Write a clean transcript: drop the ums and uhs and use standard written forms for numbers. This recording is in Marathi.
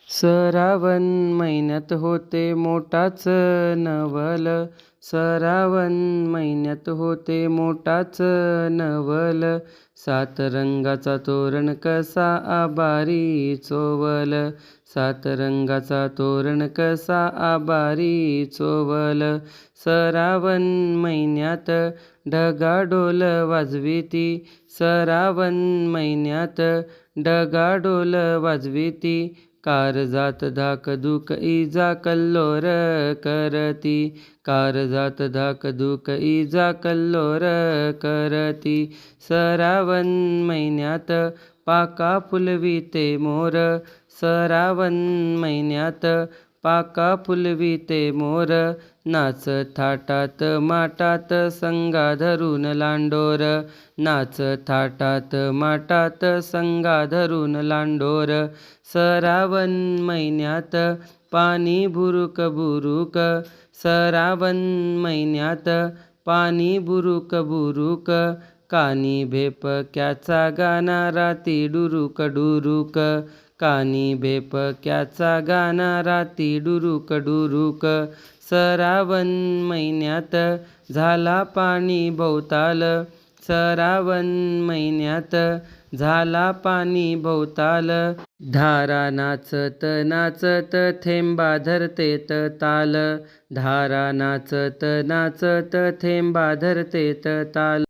श्रावण महिन्यात होते मोठाच नवल, श्रावण महिन्यात होते मोठाच नवल. सात रंगाचा तोरण कसा आभारी चोवल, सात रंगाचा तोरण कसा आभारी चोवल. श्रावण महिन्यात ढगाढोल वाजविती, श्रावण महिन्यात ढगाढोल वाजविती. कारजात धाकधूक इजा कल्लोर करती, कारजात धाकधूक इजा कल्लोर करती. श्रावण महिन्यात पाका फुलविते मोर, श्रावण महिन्यात पाका फुलविते मोर. नाच थाटात माटात संगा धरून लांडोर, नाच थाटात माटात संगा धरून लांडोर. श्रावण महिन्यात पाणी बुरुक बुरुक, श्रावण महिन्यात पाणी बुरुक बुरुक. कानी भेपक्याचा गाणा राती डुरुक डुरुक, कानी भेपक्याचा गाणा राती डुरुक डुरुक. श्रावण महिन्यात झाला पाणी भोवताल, श्रावण महिन्यात झाला पाणी भोवताल. धारा नाचत नाचत थेंबा धरतेत ताल, धारा नाचत नाचत थेंबा धरतेत ताल.